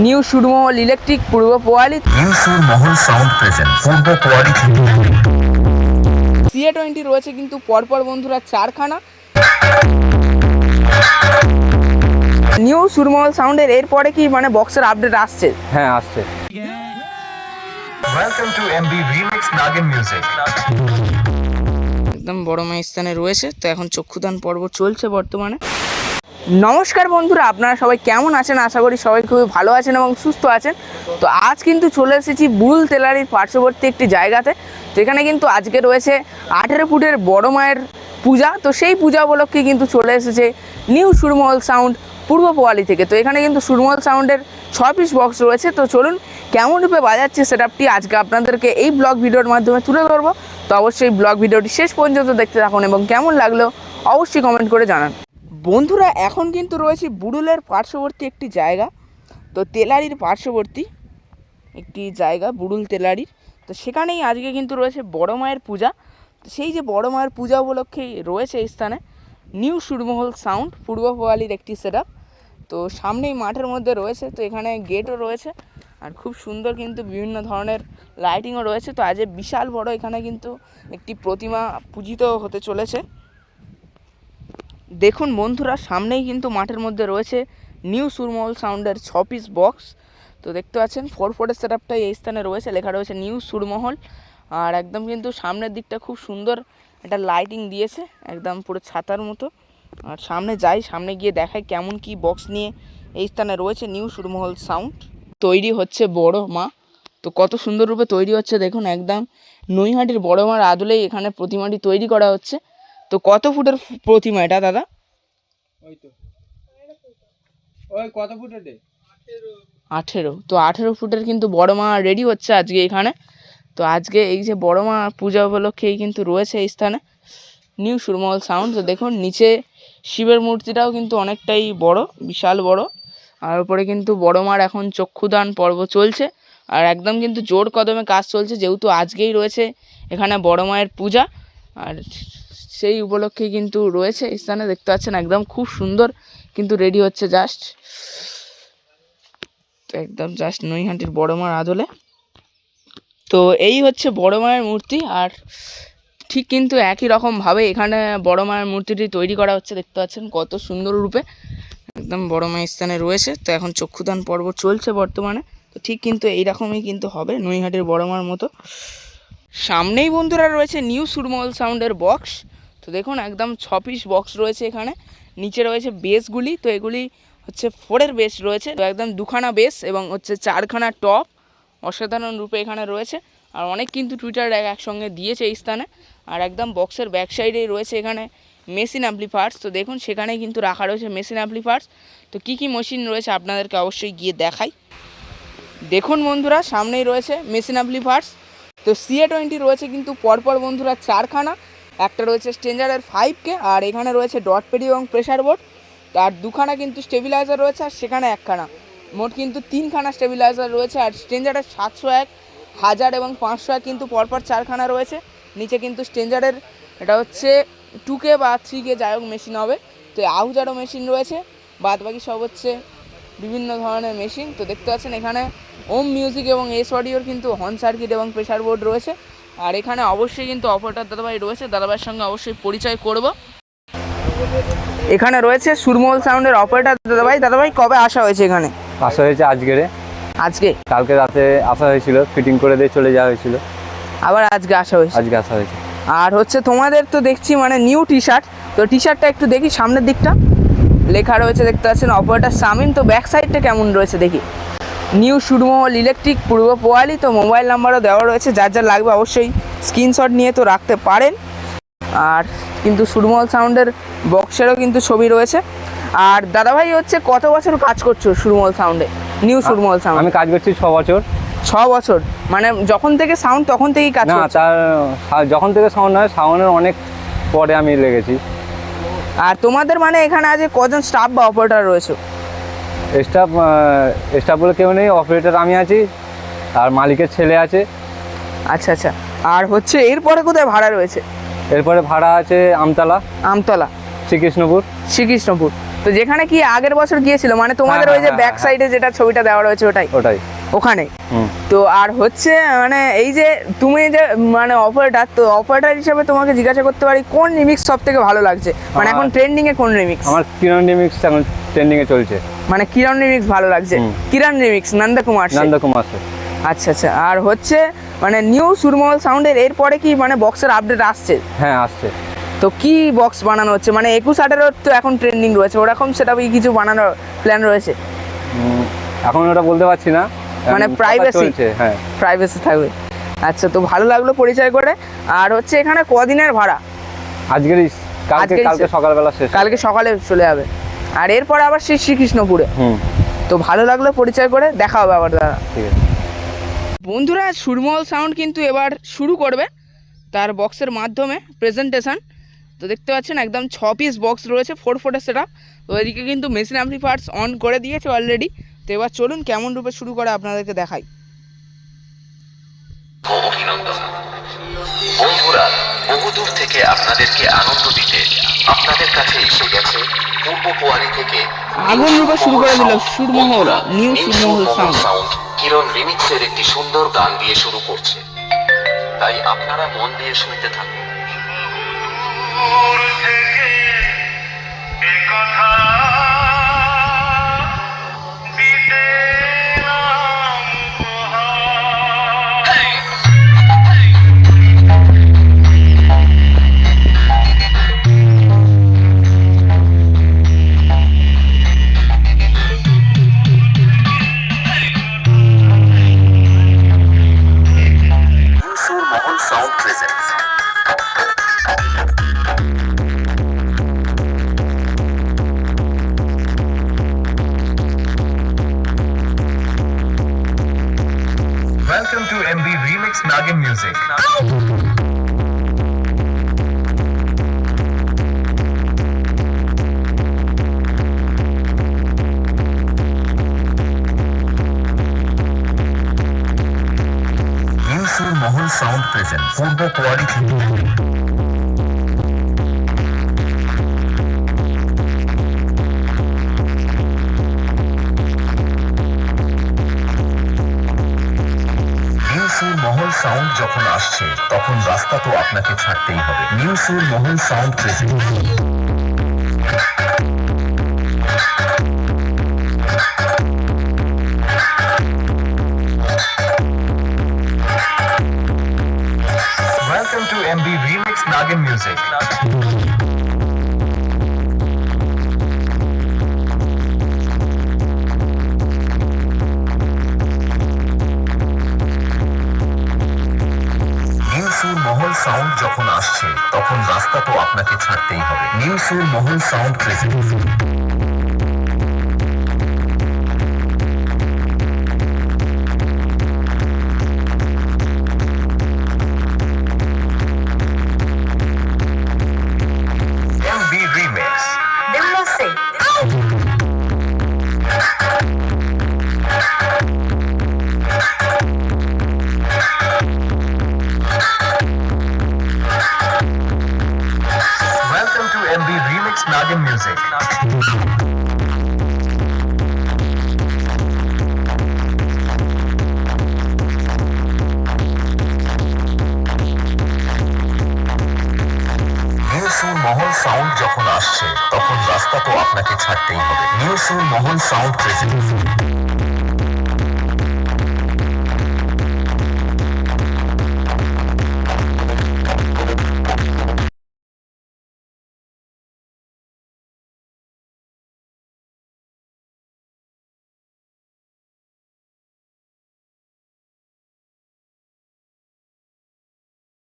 New Surmahal electric পূর্ব পোয়ালি। New Surmahal sound present পূর্ব পোয়ালি। CA20 রয়েছে কিন্তু পরপর বন্ধুরা 4খানা। নিউ সুরমহল সাউন্ডের এরপরে কি মানে বক্সের আপডেট আসছে? হ্যাঁ আসছে। Welcome to MB remix Nagin music. একদম বড় স্থানে রয়েছে, তো এখন চক্ষুদান পর্ব চলছে বর্তমানে। নমস্কার বন্ধুরা, আপনারা সবাই কেমন আছেন? আশা করি সবাই খুবই ভালো আছেন এবং সুস্থ আছেন। তো আজ কিন্তু চলে এসেছি বুল তেলারির পার্শ্ববর্তী একটি জায়গাতে। তো এখানে কিন্তু আজকে রয়েছে 18 ফুটের বড় মায়ের পূজা। তো সেই পূজা উপলক্ষে কিন্তু চলে এসেছে নিউ সুরমহল সাউন্ড পূর্ব পোয়ালি থেকে। তো এখানে কিন্তু সুরমহল সাউন্ডের 6 পিস বক্স রয়েছে। তো চলুন কেমন রূপে বাজাচ্ছে সেটআপটি আজকে আপনাদেরকে এই ব্লগ ভিডিওর মাধ্যমে তুলে ধরবো। তো অবশ্যই ব্লগ ভিডিওটি শেষ পর্যন্ত দেখতে থাকুন এবং কেমন লাগলো অবশ্যই কমেন্ট করে জানান। বন্ধুরা এখন কিন্তু রয়েছে বুড়ুলের পার্শ্ববর্তী একটি জায়গা, তো তেলারির পার্শ্ববর্তী একটি জায়গা বুড়ুল তেলারির। তো সেখানেই আজকে কিন্তু রয়েছে বড় মায়ের পূজা। তো সেই যে বড় মায়ের পূজা উপলক্ষেই রয়েছে এই স্থানে নিউ সুরমহল সাউন্ড পূর্ব পোয়ালির একটি সেটআপ। তো সামনেই মাঠের মধ্যে রয়েছে, তো এখানে গেটও রয়েছে আর খুব সুন্দর কিন্তু বিভিন্ন ধরনের লাইটিংও রয়েছে। তো আজ বিশাল বড় এখানে কিন্তু একটি প্রতিমা পূজিত হতে চলেছে। দেখুন বন্ধুরা, সামনেই কিন্তু মাঠের মধ্যে রয়েছে নিউ সুরমহল সাউন্ডের 6 পিস বক্স। তো দেখতে পাচ্ছেন 4/4 সেটআপটাই এই স্থানে রয়েছে, লেখা রয়েছে নিউ সুরমহল। আর একদম কিন্তু সামনের দিকটা খুব সুন্দর একটা লাইটিং দিয়েছে, একদম পুরো ছাতার মতো। আর সামনে গিয়ে দেখায় কেমন কি বক্স নিয়ে এই স্থানে রয়েছে নিউ সুরমহল সাউন্ড। তৈরি হচ্ছে বড় মা, তো কত সুন্দর রূপে তৈরি হচ্ছে দেখুন। একদম নৈহাটির বড় মার আদলেই এখানে প্রতিমাটি তৈরি করা হচ্ছে। তো কত ফুটের প্রতিমা এটা দাদা? ওই কত ফুটের? 18। তো 18 ফুটের কিন্তু বড় মা রেডি হচ্ছে আজকে এখানে। তো আজকে এই যে বড় মা পূজা উপলক্ষেই কিন্তু রয়েছে এই স্থানে নিউ সুরমহল সাউন্ড। তো দেখুন নিচে শিবের মূর্তিটাও কিন্তু অনেকটাই বড়, বিশাল বড়। আর উপরে কিন্তু বড় মার এখন চক্ষুদান পর্ব চলছে আর একদম কিন্তু জোর কদমে কাজ চলছে, যেহেতু আজকেই রয়েছে এখানে বড় মায়ের পূজা। আর সেই উপলক্ষেই কিন্তু রয়েছে এই স্থানে, দেখতে পাচ্ছেন একদম খুব সুন্দর কিন্তু রেডি হচ্ছে জাস্ট। তো একদম জাস্ট নৈহাটির বড় মার আদলে। তো এই হচ্ছে বড় মায়ের মূর্তি। আর ঠিক কিন্তু একই রকমভাবে এখানে বড় মায়ের মূর্তিটি তৈরি করা হচ্ছে, দেখতে পাচ্ছেন কত সুন্দর রূপে একদম বড় মায়ের স্থানে রয়েছে। তো এখন চক্ষুদান পর্ব চলছে বর্তমানে। তো ঠিক কিন্তু এইরকমই কিন্তু হবে নৈহাটির বড় মার মতো। সামনেই বন্ধুরা রয়েছে নিউ সুরমহল সাউন্ডের বক্স। তো দেখুন একদম 6 পিস বক্স রয়েছে এখানে। নিচে রয়েছে বেসগুলি, তো এগুলি হচ্ছে 4-এর বেস রয়েছে। তো একদম 2খানা বেস এবং হচ্ছে 4খানা টপ অসাধারণ রূপে এখানে রয়েছে। আর অনেক কিন্তু টুইটার একসঙ্গে দিয়েছে এই স্থানে। আর একদম বক্সের ব্যাক সাইডেই রয়েছে এখানে মেশিন অ্যাম্পলিফায়ার্স। তো দেখুন সেখানেই কিন্তু রাখা রয়েছে মেশিন অ্যাম্পলিফায়ার্স। তো কী কী মেশিন রয়েছে আপনাদেরকে অবশ্যই গিয়ে দেখাই। দেখুন বন্ধুরা, সামনেই রয়েছে মেশিন অ্যাম্পলিফায়ার্স। তো CA20 রয়েছে কিন্তু পরপর বন্ধুরা 4খানা। একটা রয়েছে স্ট্রেঞ্জারের 5K, আর এখানে রয়েছে ডট পেডি এবং প্রেসার বোর্ড। আর 2খানা কিন্তু স্টেবিলাইজার রয়েছে আর সেখানে 1খানা, মোট কিন্তু 3খানা স্টেবিলাইজার রয়েছে। আর স্ট্রেঞ্জারের 701, 1000 এবং 501 কিন্তু পরপর 4খানা রয়েছে। নিচে কিন্তু স্ট্রেঞ্জারের এটা হচ্ছে 2K বা 3K যাই হোক মেশিন হবে। তো আহুজারও মেশিন রয়েছে, বাদ বাকি সব হচ্ছে বিভিন্ন ধরনের মেশিন। তো দেখতে পাচ্ছেন এখানে ওম মিউজিক এবং এস অডিওর কিন্তু হর্ন সার্কিট এবং প্রেসার বোর্ড রয়েছে। আর এখানে অবশ্যই কিন্তু অপারেটর দাদাভাই রয়েছে, দাদাভাইয়ের সঙ্গে অবশ্যই পরিচয় করব। এখানে রয়েছে সুরমহল সাউন্ডের অপারেটর দাদাভাই। দাদাভাই কবে আসা হয়েছে এখানে? আসা হয়েছে আজকে। কালকে রাতে আসা হয়েছিল, ফিটিং করে দিয়ে চলে যাওয়া হয়েছিল, আবার আজকে আসা হয়েছে। আর হচ্ছে তোমাদের তো দেখছি মানে নিউ টি শার্ট। তো টি শার্টটা একটু দেখি, সামনের দিকটা লেখা রয়েছে দেখতে পাচ্ছেন অপারেটর সামিন। তো ব্যাক সাইডটা কেমন রয়েছে দেখি, নিউ সুরমহল ইলেকট্রিক পূর্ব পোয়ালি। তো মোবাইল নাম্বারও দেওয়া রয়েছে, যার যার লাগবে অবশ্যই স্ক্রিনশট নিয়ে তো রাখতে পারেন। আর কিন্তু সুরমহল সাউন্ডের বক্সেরও কিন্তু ছবি রয়েছে। আর দাদাভাই হচ্ছে কত বছর কাজ করছো সুরমহল সাউন্ডে, নিউ সুরমহল সাউন্ড? আমি কাজ করছি 6 বছর। 6 বছর মানে যখন থেকে সাউন্ড তখন থেকেই কাজ না, করছো? তার যখন থেকে সাউন্ড হয়, সাউন্ডের অনেক পরে আমি লেগেছি। আর তোমাদের মানে এখানে আজ কজন স্টাফ বা অপারেটর রয়েছে? স্টাফ বলে কেউ নেই, অপারেটর আমি আছি আর মালিকের ছেলে আছে। আচ্ছা আচ্ছা। আর হচ্ছে এরপরে কোথায় ভাড়া রয়েছে? এরপরে ভাড়া আছে আমতলা, আমতলা, শ্রীকৃষ্ণপুর। তো যেখানে কি আগের বছর গিয়েছিল মানে তোমাদের ওই যে হ্যাঁ, ব্যাক সাইডে যেটা ছবিটা দেওয়া রয়েছে ওটাই ওটাই। ওখানে। হুম। তো আর হচ্ছে মানে এই যে তুমি যে মানে অপারেটর, তো অপারেটর হিসেবে তোমাকে জিজ্ঞাসা করতে পারি কোন রিমিক্স সব থেকে ভালো লাগছে, মানে এখন ট্রেন্ডিং এ কোন রিমিক্স? আমার কিরণ রিমিক্স এখন ট্রেন্ডিং এ চলছে। মানে কিরণ রিমিক্স ভালো লাগছে। কিরণ রিমিক্স নন্দকুমার সে। নন্দকুমার সে। আচ্ছা আচ্ছা। আর হচ্ছে মানে নিউ সুরমহল সাউন্ডের এরপরে কি মানে বক্সের আপডেট আসছে? হ্যাঁ আসছে। তো কি বক্স বানানো হচ্ছে? মানে 21-18 তো এখন ট্রেন্ডিং রয়েছে, ওরকম সেটা কিছু বানানোর প্ল্যান রয়েছে? এখন ওটা বলতে পারছি না, মানে এখন কথা প্রাইভেসি? চলছে, হ্যাঁ প্রাইভেসি থাকবে। আচ্ছা, তো ভালো লাগলো পরিচয় করে। আর হচ্ছে এখানে কদিনের ভাড়া? আজকেরই, কালকে আজকেরই কালকে শেষ। সকালবেলা শেষ। কালকে সকালে চলে যাবে, আর এরপরে আবার শ্রীকৃষ্ণপুরে। তো ভালো লাগলো পরিচয় করে, দেখা হবে আবার দাদা। ঠিক আছে বন্ধুরা, সুরমহল সাউন্ড কিন্তু এবার শুরু করবে তার বক্সের মাধ্যমে প্রেজেন্টেশন। তো দেখতে পাচ্ছেন একদম 6 পিস বক্স রয়েছে, 4 সেট আপ। তো এদিকে কিন্তু মেশিন অ্যাম্পলিফায়ার্স অন করে দিয়েছে অলরেডি। তো এবার চলুন কেমন রূপে শুরু করে আপনাদেরকে দেখাই। অভিনন্দন বন্ধুরা, বহুদূর থেকে আপনাদেরকে আনন্দ দিতে আপনাদের কাছে এসে গেছে পূর্ব পোয়ারি থেকে আগুন রূপে শুরু করে দিল সুরমহল, নিউ সুরমহল সাউন্ড। কিরণ রিমিক্সের একটি সুন্দর গান দিয়ে শুরু করছে, তাই আপনারা মন দিয়ে শুনতে থাকুন। মহল sound presents Welcome to MB Remix Nagin Music. New Sur Mohol Sound presents Purbo Kuari new সুর মহল সাউন্ড যখন আসছে তখন রাস্তা তো আপনাকে ছাড়তেই হবে। নিউ সুর মহল sound present Welcome to MB Remix Nagin Music. New সুর মহল সাউন্ড যখন আসছে তখন রাস্তা তো আপনাকে ছাড়তেই হবে। নিউ সুর মহল sound present MB Remix. Welcome to MB Remix Nagin Music. New সুর মহল সাউন্ড যখন আসছে তখন রাস্তা তো আপনাকে ছাড়তেই হবে। নিউ সুর মহল সাউন্ড প্রেজেন্ট